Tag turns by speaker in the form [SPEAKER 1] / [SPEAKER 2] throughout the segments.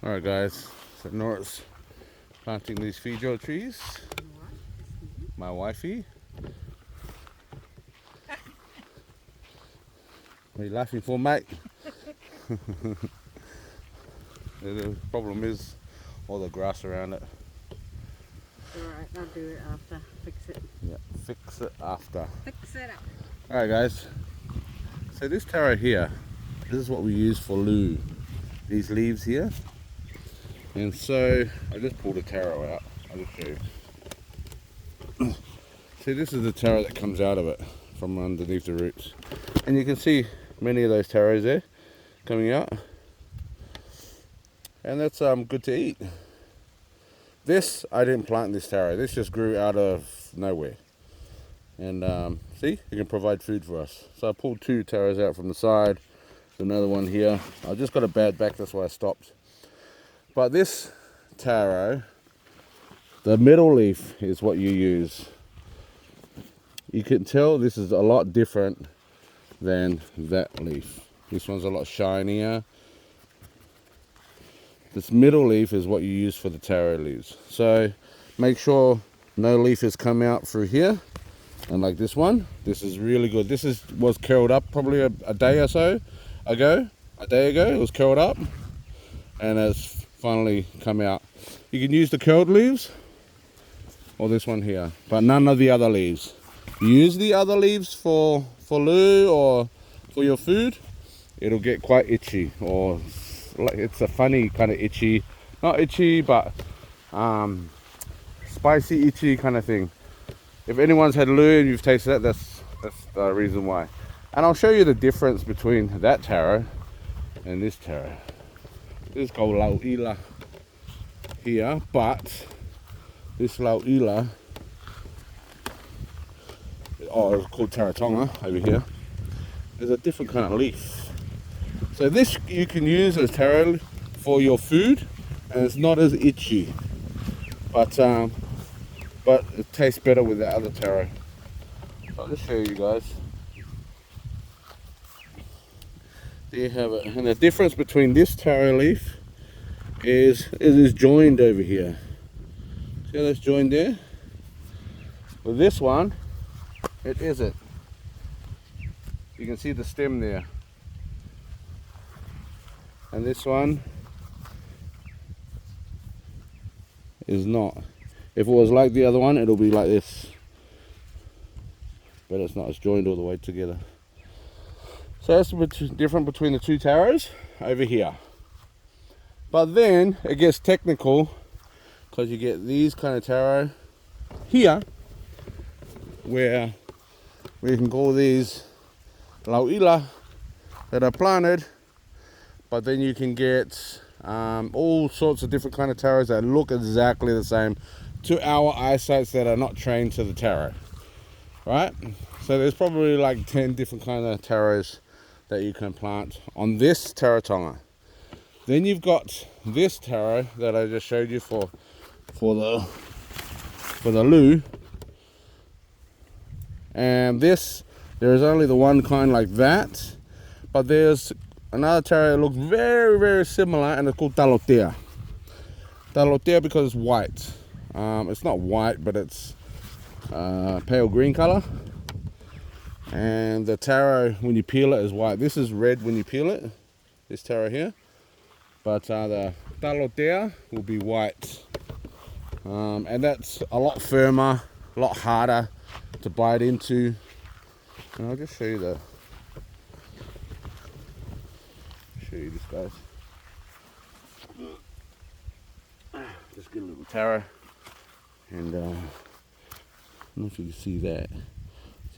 [SPEAKER 1] Alright guys, so Nora's planting these Fijo trees. My wifey. What are you laughing for, mate? The problem is all the grass around it.
[SPEAKER 2] Alright, I'll do it after. Fix it.
[SPEAKER 1] Yeah, fix it after.
[SPEAKER 2] Fix it up.
[SPEAKER 1] Alright guys, so this taro here, this is what we use for loo. These leaves here. And so I just pulled a taro out. I'll just show you. See, this is the taro that comes out of it from underneath the roots. And you can see many of those taros there coming out. And that's good to eat. This, I didn't plant this taro. This just grew out of nowhere. And see, you can provide food for us. So I pulled 2 taros out from the side. There's another one here. I just got a bad back, that's why I stopped. But this taro, the middle leaf is what you use. You can tell this is a lot different than that leaf. This one's a lot shinier. This middle leaf is what you use for the taro leaves. So make sure no leaf has come out through here. And like this one, this is really good. This was curled up probably a day or so ago. A day ago, it was curled up. And it's finally come out. You can use the curled leaves or this one here, but none of the other leaves. Use the other leaves for loo or for your food. It'll get quite itchy, or it's a funny kind of itchy, not itchy, but spicy itchy kind of thing. If anyone's had loo and you've tasted that, that's the reason why. And I'll show you the difference between that taro and this taro. This is called Lau'ila here, but this Lau'ila, it's called Tonga over here, is a different kind of leaf. So this you can use as taro for your food, and it's not as itchy, but it tastes better with the other taro. So I'll just show you guys. There you have it. And the difference between this taro leaf is it is joined over here. See how that's joined there? With this one, it isn't. You can see the stem there. And this one is not. If it was like the other one, it'll be like this. But it's not. It's joined all the way together. So that's a bit different between the 2 taros over here. But then it gets technical because you get these kind of taro here where we can call these Lau'ila that are planted, but then you can get all sorts of different kind of taros that look exactly the same to our eyesights that are not trained to the taro, right? So there's probably like 10 different kind of taros that you can plant on this taro tonga. Then you've got this taro that I just showed you for the loo, and this, there is only the one kind like that, but there's another taro that looks very, very similar, and it's called talotea. Talotea because it's white. It's not white, but it's pale green color. And the taro, when you peel it, is white. This is red when you peel it, this taro here. But the talotea will be white. And that's a lot firmer, a lot harder to bite into. And I'll just show you this, guys. Just get a little taro. And I don't know if you can see that.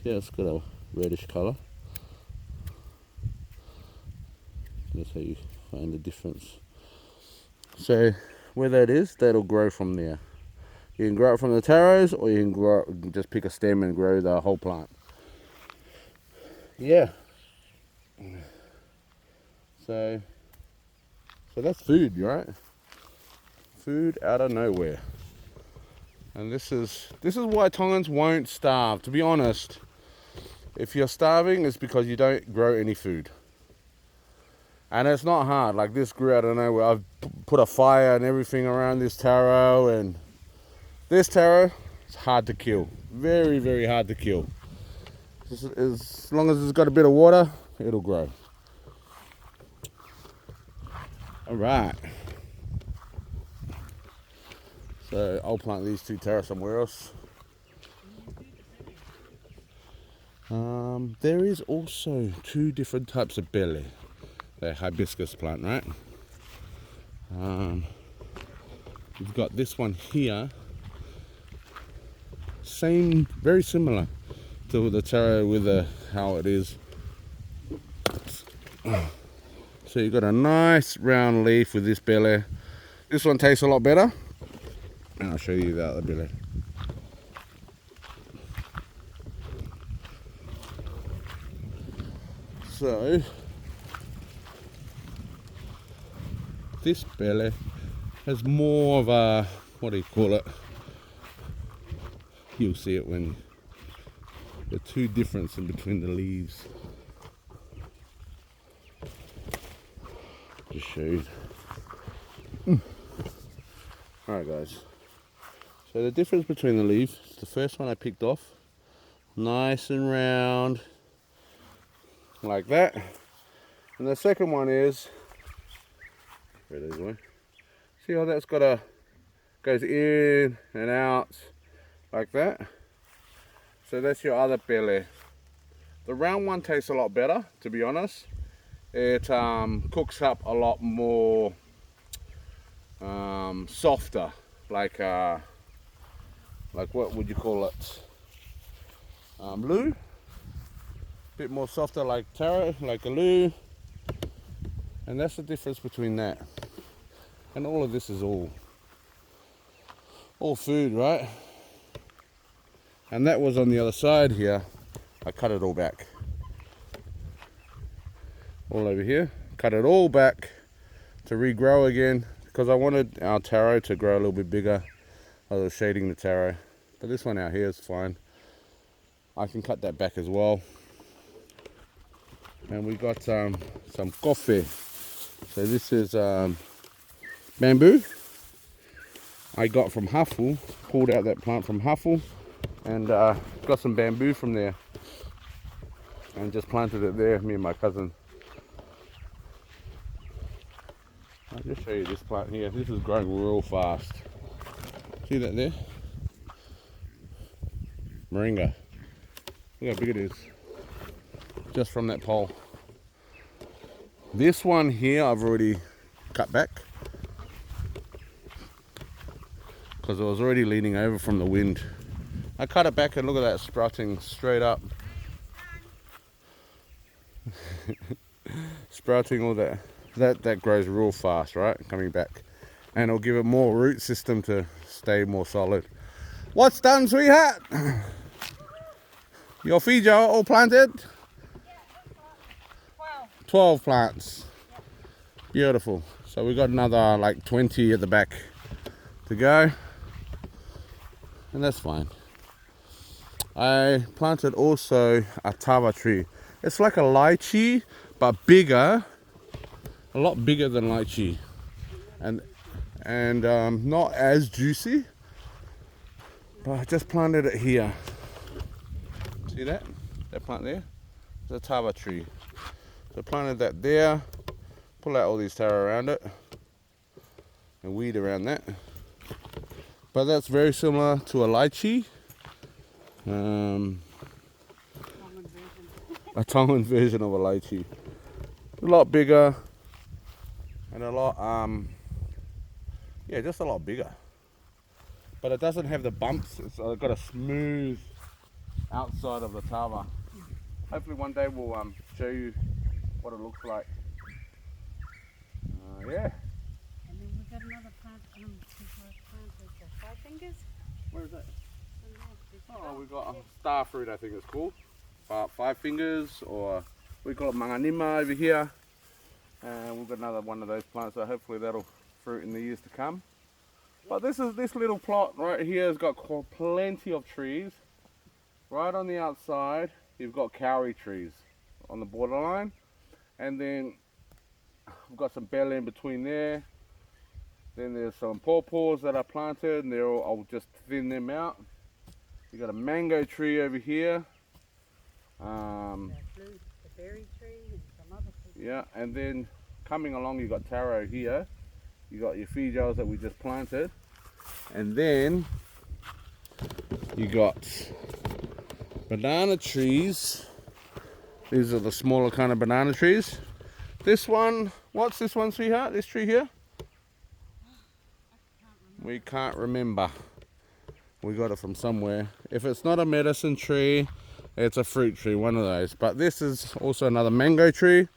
[SPEAKER 1] See how it's got a reddish colour. That's how you find the difference. So where that is, that'll grow from there. You can grow it from the taros, or you can just pick a stem and grow the whole plant. Yeah. So that's food, right? Food out of nowhere. And this is why Tongans won't starve. To be honest, if you're starving, it's because you don't grow any food. And it's not hard. Like this grew out of nowhere. I've put a fire and everything around this taro, and this taro is hard to kill. Very, very hard to kill. As long as it's got a bit of water, it'll grow. All right. So I'll plant these 2 taro somewhere else. There is also 2 different types of belly. The hibiscus plant, right? You've got this one here. Same, very similar to the taro with how it is. So you've got a nice round leaf with this belly. This one tastes a lot better. And I'll show you the other belly. So this belly has more of a, what do you call it? You'll see it when the 2 difference in between the leaves. Just showed. Alright guys. So the difference between the leaves, the first one I picked off, nice and round, like that. And the second one is, see how that's got goes in and out like that. So that's your other belly. The round one tastes a lot better, to be honest. It cooks up a lot more softer, like what would you call it? Loo. Bit more softer, like taro, like a loo. And that's the difference between that. And all of this is all food, right? And that was on the other side here. I cut it all back. All over here. Cut it all back to regrow again, because I wanted our taro to grow a little bit bigger. I was shading the taro. But this one out here is fine. I can cut that back as well. And we got some coffee. So this is bamboo. I got from Huffle, pulled out that plant from Huffle, and got some bamboo from there. And just planted it there, me and my cousin. I'll just show you this plant here. This is growing real fast. See that there? Moringa. Look how big it is. Just from that pole. This one here I've already cut back, because it was already leaning over from the wind. I cut it back and look at that, sprouting straight up. Sprouting all that. That grows real fast, right? Coming back. And it'll give it more root system to stay more solid. What's done, sweetheart? Your feet are all planted? 12 plants. Beautiful. So we got another like 20 at the back to go. And that's fine. I planted also a tava tree. It's like a lychee, but bigger. A lot bigger than lychee, and not as juicy, but I just planted it here. See that plant there? It's a tava tree. So I planted that there, pull out all these taro around it, and weed around that. But that's very similar to a lychee. A Tongan version of a lychee. A lot bigger. And a lot, just a lot bigger. But it doesn't have the bumps. It's got a smooth outside of the tava. Hopefully one day we'll show you what it looks like. Yeah.
[SPEAKER 2] And then we got another plant, with the 5 fingers.
[SPEAKER 1] Where is that? Oh, we got a star fruit, I think it's called. 5 fingers, or we call it manganima over here. And we've got another one of those plants, so hopefully that'll fruit in the years to come. But this little plot right here has got plenty of trees. Right on the outside, you've got kauri trees on the borderline. And then we've got some bell in between there. Then there's some pawpaws that I planted, and I'll just thin them out. You got a mango tree over here.
[SPEAKER 2] The berry tree and some other fruit.
[SPEAKER 1] Yeah, and then coming along you got taro here. You got your feijoas that we just planted. And then you got banana trees. These are the smaller kind of banana trees. This one, what's this one, sweetheart? This tree here? We can't remember. We got it from somewhere. If it's not a medicine tree, it's a fruit tree, one of those. But this is also another mango tree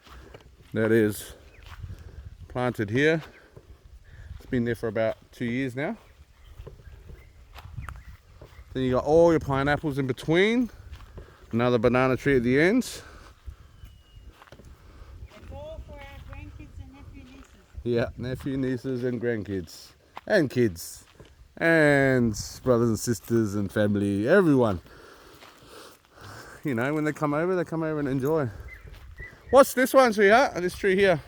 [SPEAKER 1] that is planted here. It's been there for about 2 years now. Then you got all your pineapples in between. Another banana tree at the end.
[SPEAKER 2] It's all for our grandkids and nephew nieces.
[SPEAKER 1] Yeah, nephew, nieces and grandkids. And kids. And brothers and sisters and family, everyone. You know, when they come over and enjoy. What's this one, sweetheart? This tree here.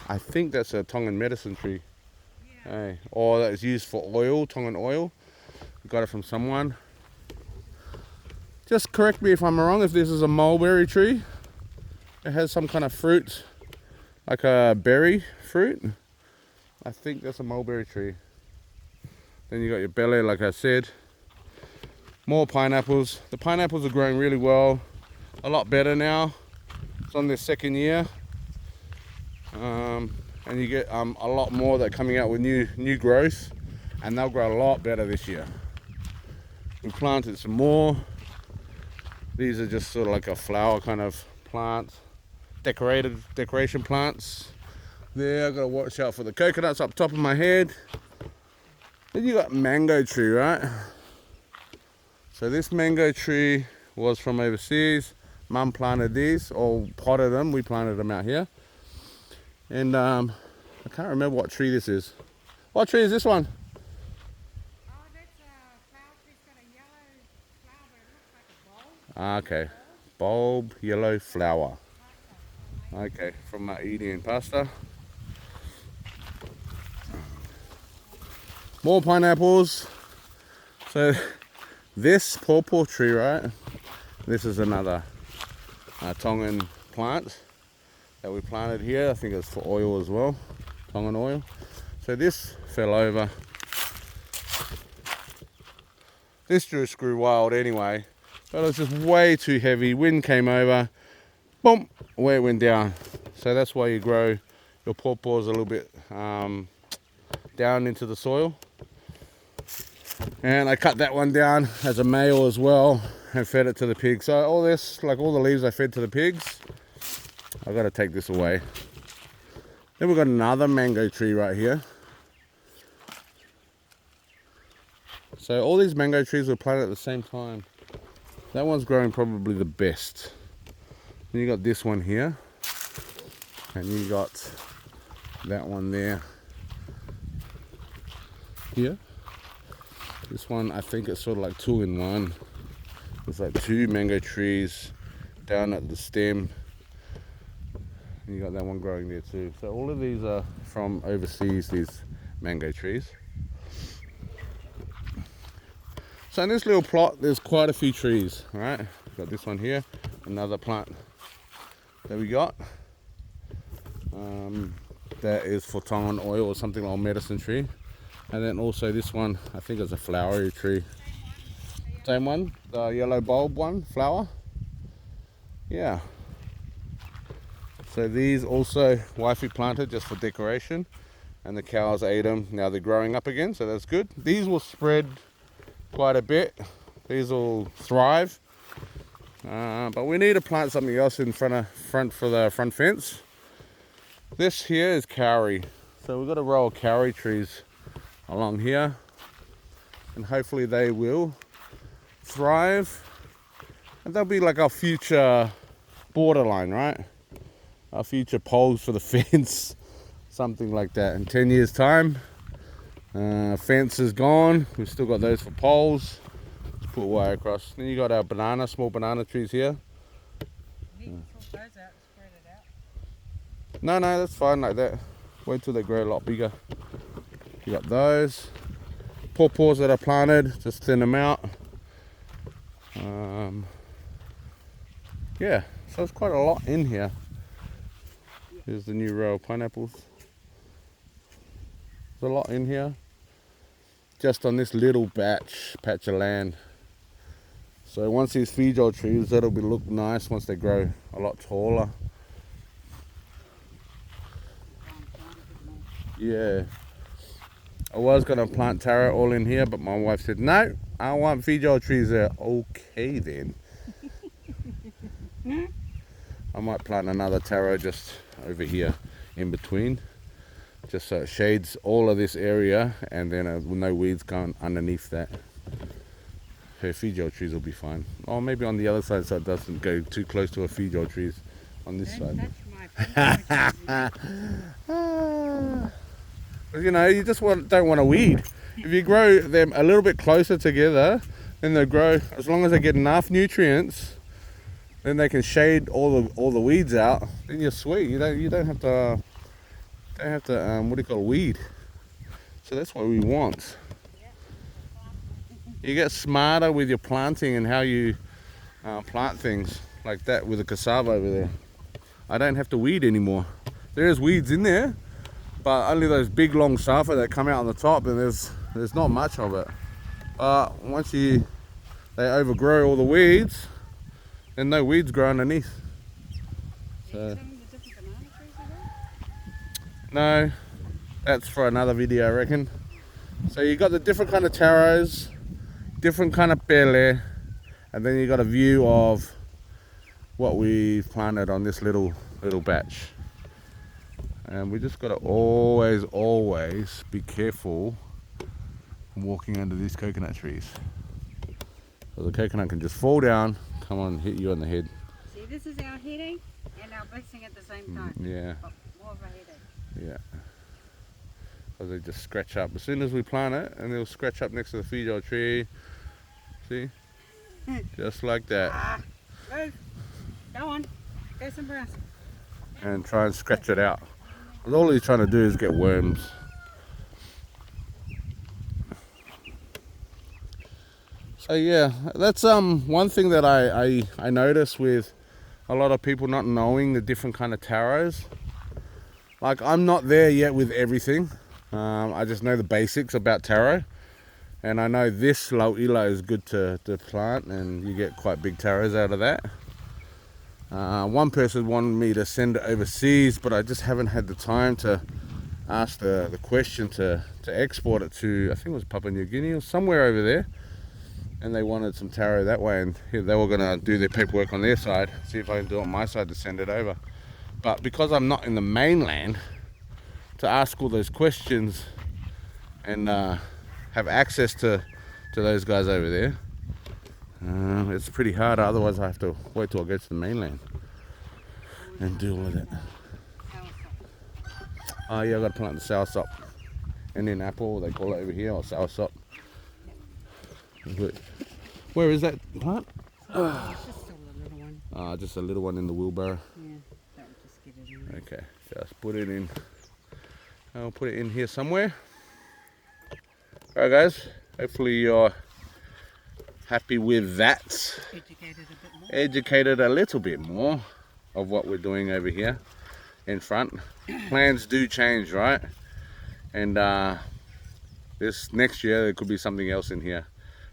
[SPEAKER 1] I think that's a Tongan medicine tree.
[SPEAKER 2] Yeah.
[SPEAKER 1] Hey, or that is used for oil, Tongan oil. Got it from someone. Just correct me if I'm wrong, if this is a mulberry tree. It has some kind of fruit, like a berry fruit. I think that's a mulberry tree. Then you got your belly, like I said. More pineapples. The pineapples are growing really well. A lot better now. It's on their second year. And you get a lot more that are coming out with new growth. And they'll grow a lot better this year. We planted some more. These are just sort of like a flower kind of plant. Decoration plants. There, I've got to watch out for the coconuts up top of my head. Then you got mango tree, right? So this mango tree was from overseas. Mum planted these, or potted them. We planted them out here. And I can't remember what tree this is. What tree is this one?
[SPEAKER 2] Oh, that's a flower tree. It's got a yellow flower, but it looks like a bulb.
[SPEAKER 1] Okay, bulb yellow flower. Okay, from my eating pasta. More pineapples. So this pawpaw tree, right? This is another Tongan plant that we planted here. I think it's for oil as well, Tongan oil. So this fell over. This just grew wild anyway, but it was just way too heavy. Wind came over, boom, away it went down. So that's why you grow your pawpaws a little bit down into the soil. And I cut that one down as a male as well and fed it to the pigs. So all this, like all the leaves I fed to the pigs, I've got to take this away. Then we've got another mango tree right here. So all these mango trees were planted at the same time. That one's growing probably the best. Then you got this one here. And you got that one there. Here. This one, I think it's sort of like 2 in 1. There's like 2 mango trees down at the stem. And you got that one growing there too. So all of these are from overseas, these mango trees. So in this little plot, there's quite a few trees, right? We've got this one here, another plant that we got. That is for Tongan oil or something like a medicine tree. And then also this one, I think it's a flowery tree. Same one, the yellow bulb one, flower. Yeah. So these also wifey planted just for decoration. And the cows ate them. Now they're growing up again, so that's good. These will spread quite a bit. These will thrive. But we need to plant something else in front for the front fence. This here is kauri. So we've got a row of kauri trees along here, and hopefully they will thrive, and they'll be like our future borderline, right? Our future poles for the fence, something like that. In 10 years time, fence is gone, we've still got those for poles. Let's put wire across. Then you got our small banana trees here.
[SPEAKER 2] You can pull those out and spread it out.
[SPEAKER 1] No, that's fine like that. Wait till they grow a lot bigger. You got those pawpaws that are planted, just thin them out. Yeah, so it's quite a lot in here. Here's the new row of pineapples. There's a lot in here, just on this little patch of land. So once these feijoa trees, that'll look nice once they grow a lot taller. Yeah. I was going to plant taro all in here, but my wife said, no, I want feijoa trees there. Okay then. I might plant another taro just over here in between, just so it shades all of this area, and then no weeds going underneath that. Her feijoa trees will be fine. Or maybe on the other side so it doesn't go too close to her feijoa trees on this
[SPEAKER 2] Don't
[SPEAKER 1] side.
[SPEAKER 2] touch my feijoa trees.
[SPEAKER 1] You know, you just don't want to weed. If you grow them a little bit closer together, then they grow, as long as they get enough nutrients, then they can shade all the weeds out. Then you're sweet. You don't have to what do you call, weed. So that's what we want. You get smarter with your planting and how you plant things like that with the cassava over there. I don't have to weed anymore. There's weeds in there, but only those big long safa that come out on the top, and there's not much of it. But once they overgrow all the weeds, then no weeds grow underneath. So, no, that's for another video, I reckon. So you got the different kind of taros, different kind of pele, and then you got a view of what we've planted on this little batch. And we just got to always be careful walking under these coconut trees. So the coconut can just fall down, come on, hit you on the head.
[SPEAKER 2] See, this is our headache and our blessing at the same time.
[SPEAKER 1] Yeah.
[SPEAKER 2] But more of a headache.
[SPEAKER 1] Yeah. Because they just scratch up. As soon as we plant it, and they'll scratch up next to the feijoa tree. See? Just like that.
[SPEAKER 2] Move. Go on. Go somewhere else.
[SPEAKER 1] And try and scratch it out. All he's trying to do is get worms. So yeah, that's one thing that I notice with a lot of people not knowing the different kind of taros. Like, I'm not there yet with everything. I just know the basics about taro, and I know this lau'ila is good to plant, and you get quite big taros out of that. One person wanted me to send it overseas, but I just haven't had the time to ask the question to export it to, I think it was Papua New Guinea or somewhere over there. And they wanted some taro that way, and they were going to do their paperwork on their side, see if I can do it on my side to send it over. But because I'm not in the mainland to ask all those questions and have access to those guys over there, it's pretty hard. Otherwise I have to wait till I go to the mainland and deal with it. Oh yeah, I got to plant the soursop. Indian apple, they call it over here, or soursop. Where is that plant?
[SPEAKER 2] It's just a little one.
[SPEAKER 1] Just a little one in the wheelbarrow.
[SPEAKER 2] Yeah, that would just get it in.
[SPEAKER 1] Okay, just put it in. I'll put it in here somewhere. Alright guys, hopefully you're happy with that.
[SPEAKER 2] Educated a bit more.
[SPEAKER 1] Educated a little bit more of what we're doing over here in front. Plans do change, right? And this next year there could be something else in here.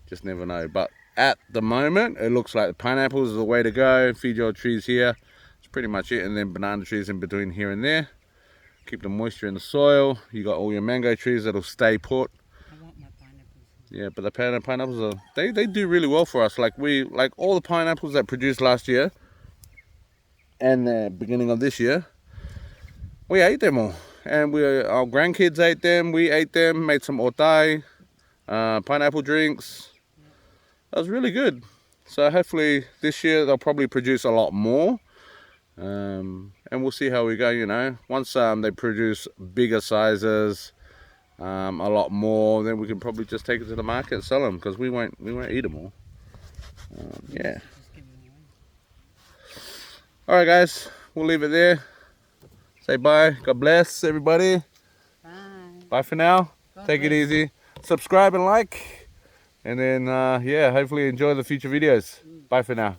[SPEAKER 1] Just never know. But at the moment it looks like the pineapples is the way to go. Feijoa trees here. That's pretty much it. And then banana trees in between here and there. Keep the moisture in the soil. You got all your mango trees that'll stay put.
[SPEAKER 2] I want my pineapples.
[SPEAKER 1] Yeah, but the pineapples are they do really well for us. Like all the pineapples that produced last year and the beginning of this year, we ate them all. And our grandkids ate them, we ate them, made some otai, pineapple drinks. That was really good. So hopefully this year they'll probably produce a lot more. And we'll see how we go, you know. Once they produce bigger sizes, a lot more, then we can probably just take it to the market and sell them, because we won't eat them all. Yeah.
[SPEAKER 2] Just give them away.
[SPEAKER 1] Alright guys, we'll leave it there. Say bye. God bless everybody.
[SPEAKER 2] Bye.
[SPEAKER 1] Bye for now.
[SPEAKER 2] God
[SPEAKER 1] Take it
[SPEAKER 2] bless.
[SPEAKER 1] easy. Subscribe and like. And then, yeah, hopefully enjoy the future videos. Bye for now.